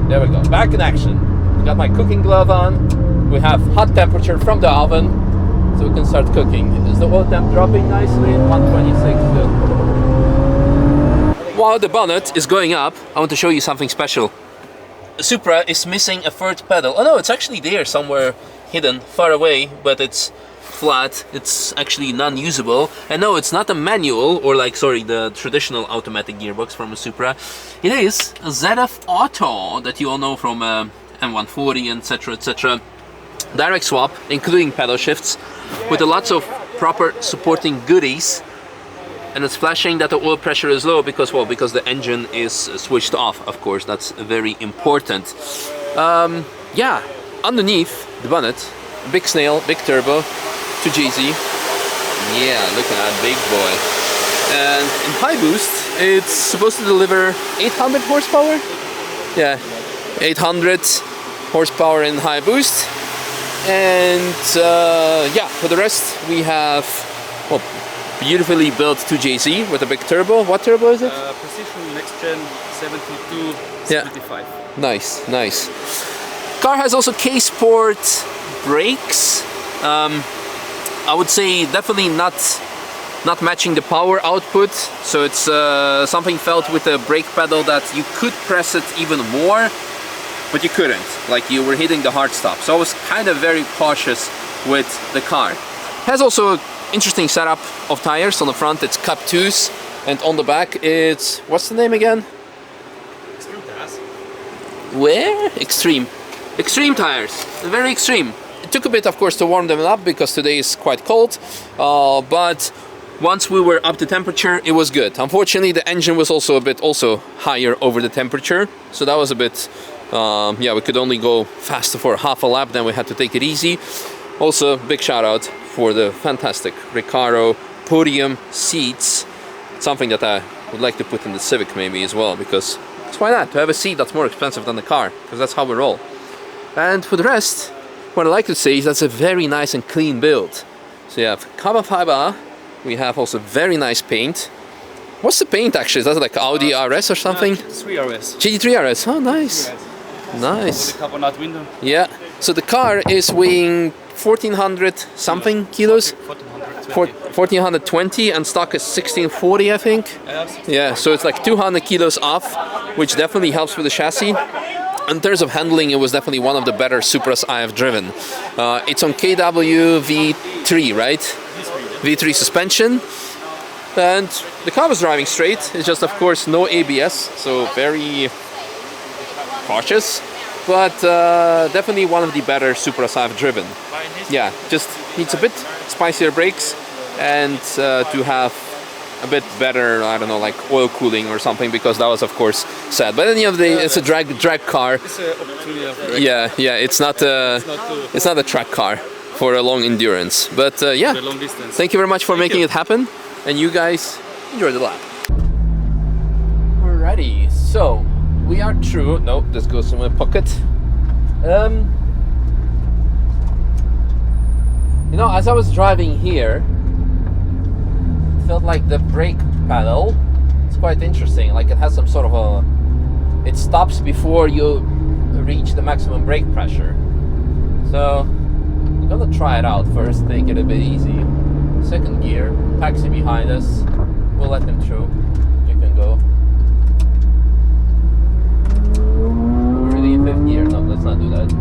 There we go, back in action. Got my cooking glove on. We have hot temperature from the oven, so we can start cooking. Is the oil temp dropping nicely? 126. While the bonnet is going up, I want to show you something special. The Supra is missing a third pedal. Oh no, it's actually there somewhere hidden, far away, but it's flat. It's actually non-usable. And no, it's not a manual or the traditional automatic gearbox from a Supra. It is a ZF8 that you all know from M140, etc, etc. Direct swap, including pedal shifts, with lots of proper supporting goodies. And it's flashing that the oil pressure is low because, well, because the engine is switched off, of course. That's very important. Yeah, underneath the bonnet, big snail, big turbo, 2JZ. Yeah, look at that big boy. And in high boost, it's supposed to deliver 800 horsepower? Yeah, 800 horsepower in high boost. And yeah, for the rest, we have, well, beautifully built 2JZ with a big turbo. What turbo is it? Precision Next Gen 7275. Yeah. Nice, nice. Car has also K-Sport brakes. I would say definitely not matching the power output. So it's something felt with the brake pedal that you could press it even more, but you couldn't. Like you were hitting the hard stop. So I was kind of very cautious with the car. Has also interesting setup of tires. On the front it's Cup 2s, and on the back it's, what's the name again? Extreme tires. Where? Extreme tires, very extreme. It took a bit, of course, to warm them up because today is quite cold, but once we were up to temperature, it was good. Unfortunately, the engine was also a bit higher over the temperature, so that was a bit, yeah, we could only go faster for half a lap, then we had to take it easy. Also, big shout out for the fantastic Recaro podium seats. Something that I would like to put in the Civic maybe as well, because why not? To have a seat that's more expensive than the car, because that's how we roll. And for the rest, what I like to say is that's a very nice and clean build. So you have carbon fiber, we have also very nice paint. What's the paint actually? Is that like Audi RS or something? GT3 RS. GT3 RS, oh nice. Nice. With the carbonate window. Yeah, so the car is weighing 1400 something kilos? 1420, and stock is 1640, I think. Yeah, so it's like 200 kilos off, which definitely helps with the chassis. In terms of handling, it was definitely one of the better Supras I have driven. It's on KW V3, right? V3 suspension. And the car was driving straight. It's just, of course, no ABS, so very cautious. But definitely one of the better Supras I've driven. Yeah, just needs a bit spicier brakes and to have a bit better, I don't know, like oil cooling or something, because that was, of course, sad. But at the end of the day, it's a drag car. It's an opportunity of drag. Yeah, it's not a track car for a long endurance. But yeah, long distance. Thank you very much for making it happen, and you guys enjoy the lap. Alrighty, so we are through. No, this goes in my pocket. You know, as I was driving here, it felt like the brake pedal, it's quite interesting. Like it has some sort of it stops before you reach the maximum brake pressure. So I'm gonna try it out first, take it a bit easy. Second gear, taxi behind us. We'll let them through. You can go. We're really in fifth gear. No, let's not do that.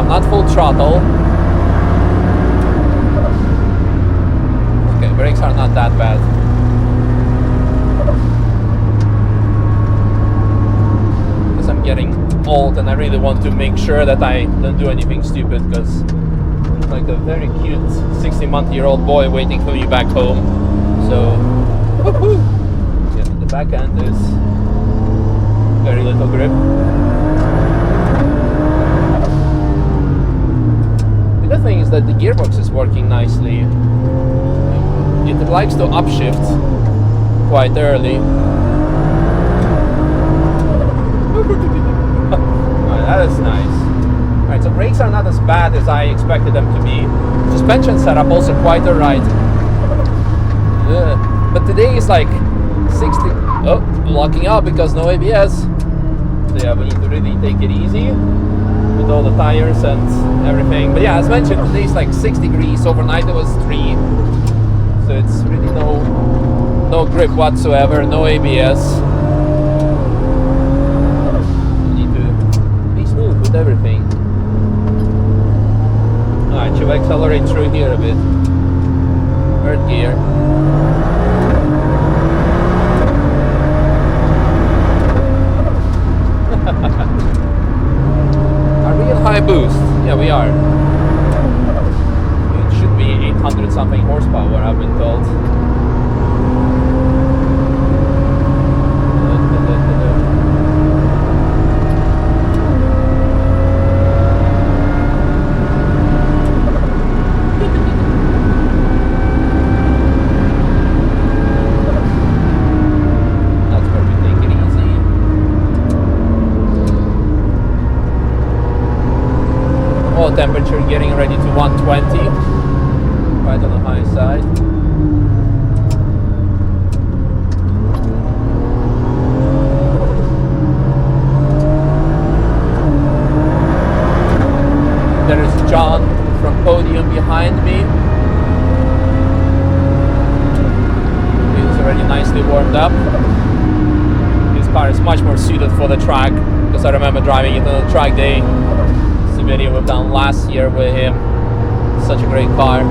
Not full throttle. Okay, brakes are not that bad. Because I'm getting old and I really want to make sure that I don't do anything stupid, because it's like a very cute 60-month-old boy waiting for me back home. So, woohoo! Yeah, the back end is very little grip. The thing is that the gearbox is working nicely. It likes to upshift quite early. Oh, that is nice. Alright, so brakes are not as bad as I expected them to be. Suspension setup also quite alright. But today is like 60. Oh, locking up because no ABS. So yeah, we need to really take it easy with all the tires and everything. But yeah, as mentioned, today is like 6 degrees. Overnight it was 3. So it's really no grip whatsoever, no ABS. You need to be smooth with everything. Alright, should we accelerate through here a bit? Third gear. A real high boost. Yeah, we are. It should be 800 something horsepower, I've been told. Temperature getting ready to 120, right on the high side. There is John from Podium behind me. He's already nicely warmed up. His car is much more suited for the track because I remember driving it on the track day. Video we've done last year with him. Such a great car.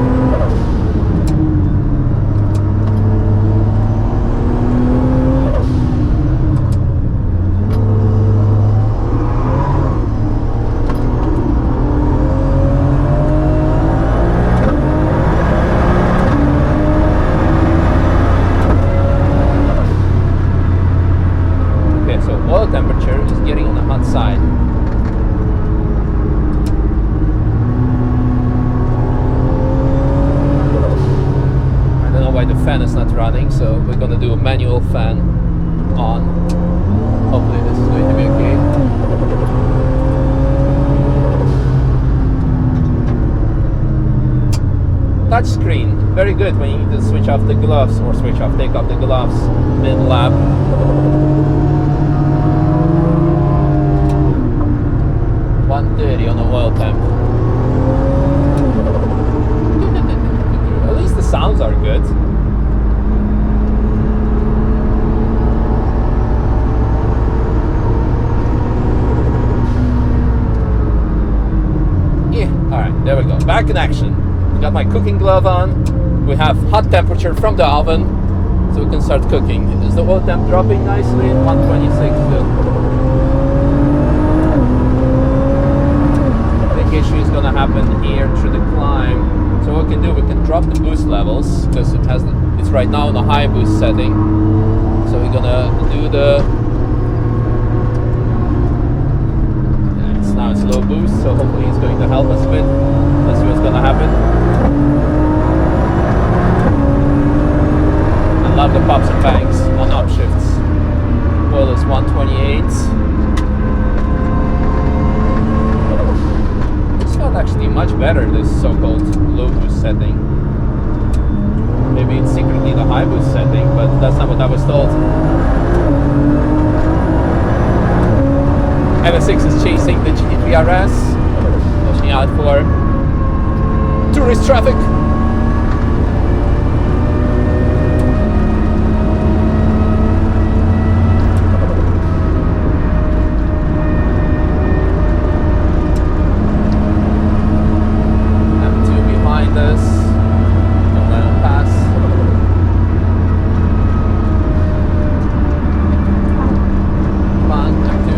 Okay, so oil temperature is getting on the hot side. The fan is not running, so we're gonna do a manual fan on. Hopefully this is going to be okay. Touch screen, very good when you need to switch off the gloves or take off the gloves mid-lap. $130 on the oil temp. At least the sounds are good. There we go, back in action. Got my cooking glove on. We have hot temperature from the oven, so we can start cooking. Is the oil temp dropping nicely? 126 still. Big issue is gonna happen here through the climb. So what we can do, we can drop the boost levels because it's right now in the high boost setting. So we're gonna do the now it's low boost, so hopefully it's going to help us a bit. Let's see what's going to happen. I love the pops and bangs on upshifts. Oil is 128. This felt actually much better, this so-called low boost setting. Maybe it's secretly the high boost setting, but that's not what I was told. MSX is chasing the GT3 RS, watching out for tourist traffic. M2 behind us, don't let them pass. Come on, M2.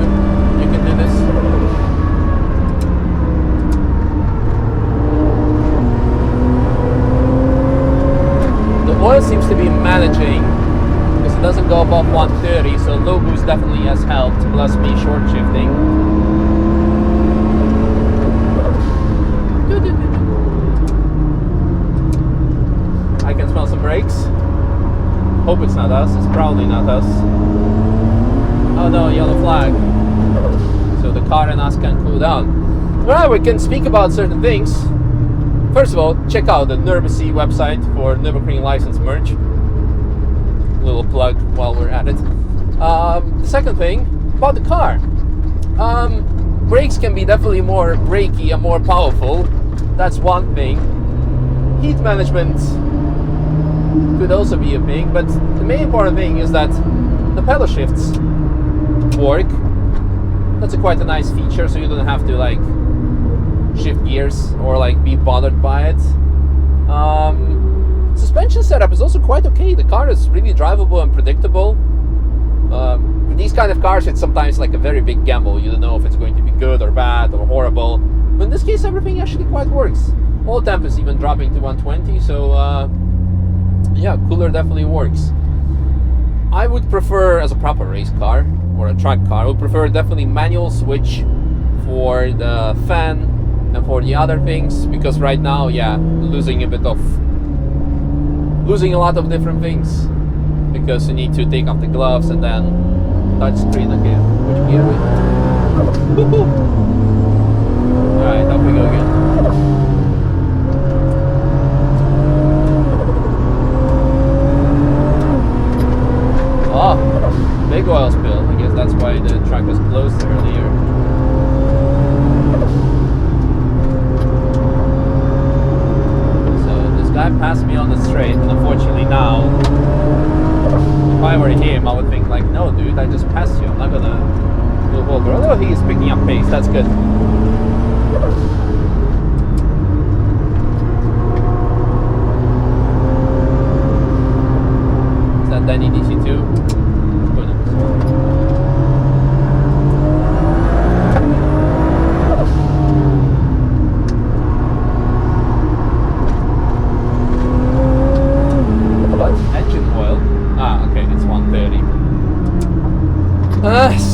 Oil seems to be managing because it doesn't go above 130, so low boost definitely has helped, plus me short shifting. I can smell some brakes. Hope it's not us, it's probably not us. Oh no, yellow flag. So the car and us can cool down. Alright, we can speak about certain things. First of all, check out the Nürburgring website for Nürburgring license merch. Little plug while we're at it. The second thing, about the car. Brakes can be definitely more brakey and more powerful. That's one thing. Heat management could also be a thing, but the main important thing is that the pedal shifts work. That's quite a nice feature, so you don't have to like shift gears or like be bothered by it. Suspension setup is also quite okay. The car is really drivable and predictable. With these kind of cars, it's sometimes like a very big gamble. You don't know if it's going to be good or bad or horrible. But in this case, everything actually quite works. All temp is even dropping to 120, so yeah, cooler definitely works. I would prefer, as a proper race car or a track car, I would prefer definitely manual switch for the fan and for the other things, because right now, yeah, losing a lot of different things, because you need to take off the gloves and then touch screen again. Which gear we? Alright, up we go again. Oh, big oil spill. I guess that's why the track was closed earlier. Guy passed me on the straight, and unfortunately now, if I were him, I would think like, no dude, I just passed you, I'm not gonna move over. Although he is picking up pace, that's good. Is that Danny DC2? Who knows?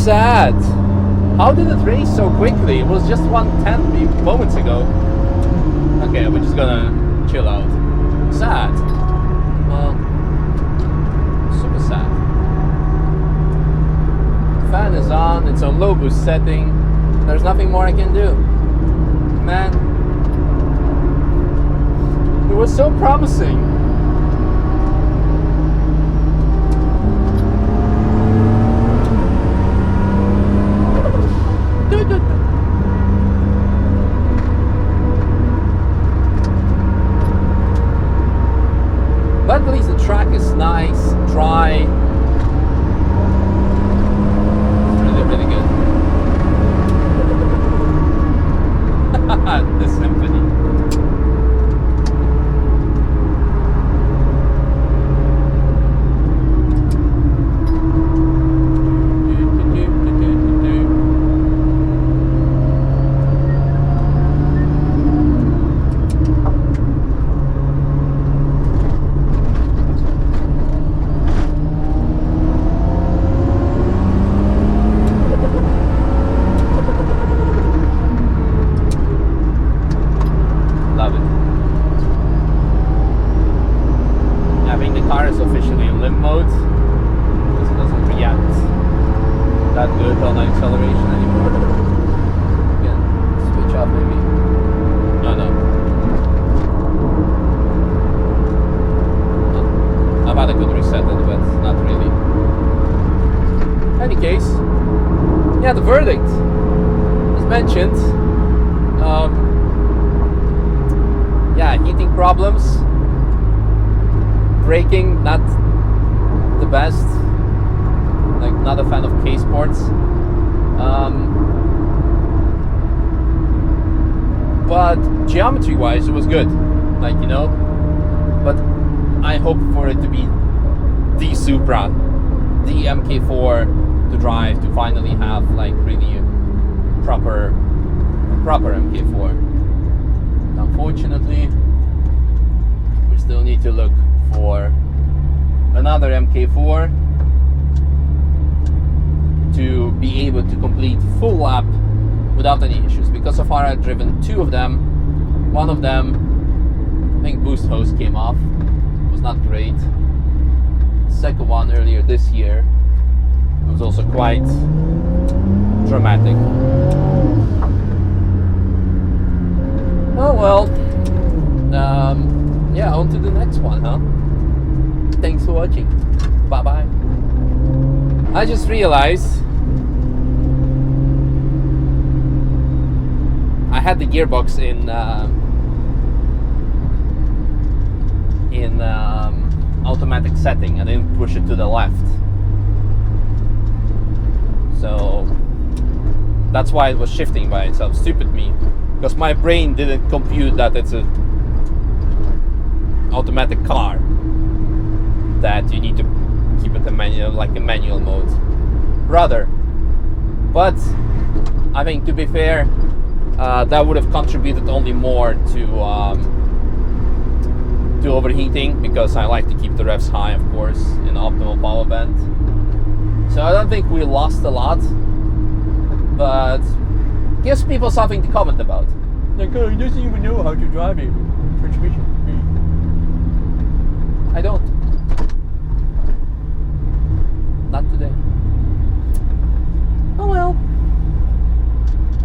Sad. How did it race so quickly? It was just 110 moments ago. Okay, we're just gonna chill out. Sad. Well, super sad. Fan is on, it's on low boost setting. There's nothing more I can do. Man, it was so promising. But at least the track is nice, dry. Really, really good. The symphony. Yeah, the verdict, as mentioned, yeah, heating problems, braking not the best, like not a fan of K Sports, but geometry wise it was good, like, you know, but I hope for it to be the Supra, the MK4 to drive, to finally have like really proper MK4. Unfortunately, we still need to look for another MK4 to be able to complete full lap without any issues, because so far I've driven two of them. One of them, I think boost hose came off, it was not great. The second one earlier this year, it was also quite dramatic. well, yeah, on to the next one, huh? Thanks for watching. Bye bye. I just realized I had the gearbox in automatic setting. I didn't push it to the left, so that's why it was shifting by itself. Stupid me, because my brain didn't compute that it's a automatic car, that you need to keep it a manual, like a manual mode, brother. But I think, to be fair, that would have contributed only more to overheating, because I like to keep the revs high, of course, in optimal power band. So I don't think we lost a lot, but gives people something to comment about. Like, oh, he doesn't even know how to drive a transmission.